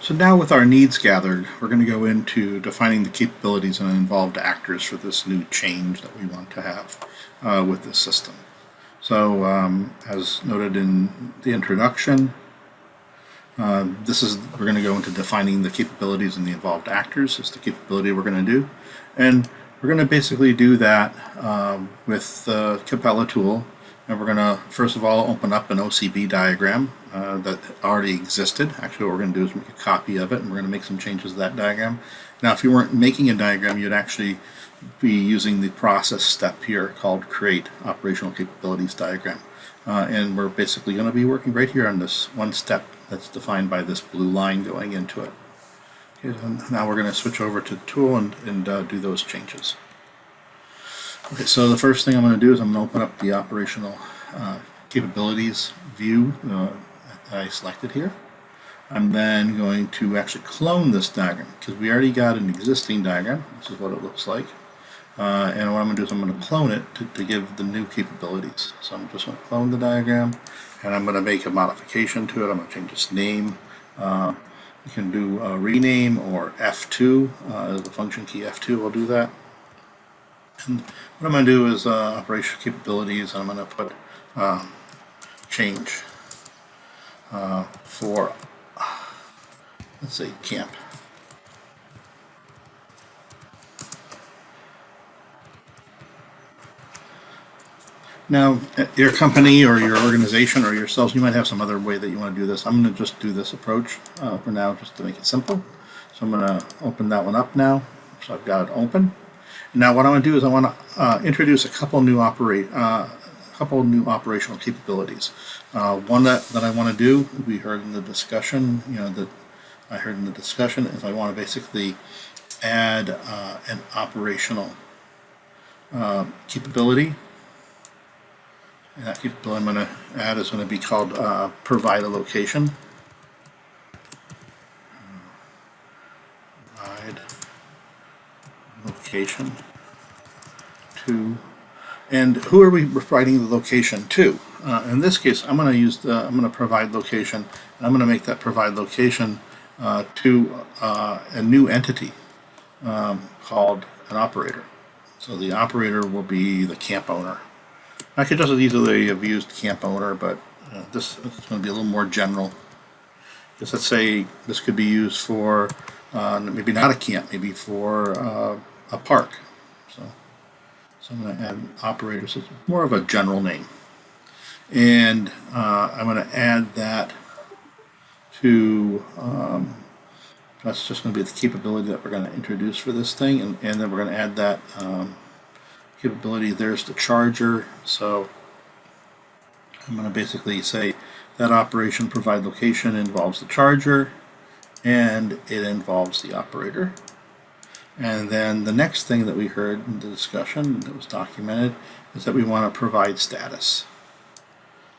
So now with our needs gathered, we're going to go into defining the capabilities and involved actors for this new change that we want to have with this system. So as noted in the introduction, we're going to go into defining the capabilities and the involved actors. Is the capability we're going to do. And we're going to basically do that with the Capella tool. And we're going to, first of all, open up an OCB diagram that already existed. Actually, what we're going to do is make a copy of it, and we're going to make some changes to that diagram. Now, if you weren't making a diagram, you'd actually be using the process step here called Create Operational Capabilities Diagram. And we're basically going to be working right here on this one step that's defined by this blue line going into it. Okay, so now we're going to switch over to the tool and do those changes. Okay, so the first thing I'm going to do is I'm going to open up the operational capabilities view that I selected here. I'm then going to actually clone this diagram because we already got an existing diagram. This is what it looks like. And what I'm going to do is I'm going to clone it to give the new capabilities. So I'm just going to clone the diagram, and I'm going to make a modification to it. I'm going to change its name. You can do rename or F2 as the function key F2 will do that. And what I'm going to do is operational capabilities, and I'm going to put change for, let's say, camp. Now, at your company or your organization or yourselves, you might have some other way that you want to do this. I'm going to just do this approach for now, just to make it simple. So I'm going to open that one up now. So I've got it open. Now what I want to do is I want to introduce a couple new operational capabilities. One that I want to do, we heard in the discussion, that I heard in the discussion, is I want to basically add an operational capability. And that capability I'm going to add is going to be called provide a location. Provide location to, and who are we providing the location to? In this case, I'm going to use I'm going to provide location. And I'm going to make that provide location to a new entity called an operator. So the operator will be the camp owner. I could just as easily have used camp owner, but this is going to be a little more general. Just let's say this could be used for maybe not a camp, maybe for a park. So I'm going to add operator, so it's more of a general name. And I'm going to add that to, that's just going to be the capability that we're going to introduce for this thing, and then we're going to add that capability. There's the charger, so I'm going to basically say that operation provide location involves the charger and it involves the operator. And then the next thing that we heard in the discussion that was documented is that we want to provide status.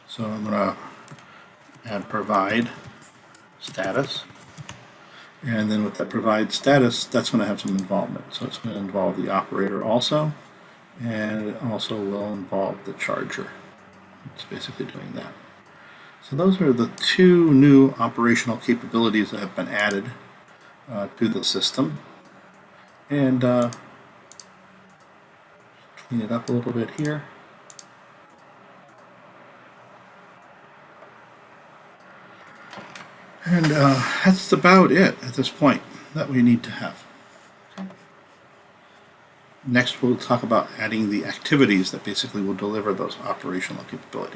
So I'm going to add provide status, and then with that provide status, that's going to have some involvement. So it's going to involve the operator also, and it also will involve the charger. It's basically doing that. So those are the two new operational capabilities that have been added to the system. And clean it up a little bit here. And that's about it at this point that we need to have. Next, we'll talk about adding the activities that basically will deliver those operational capabilities.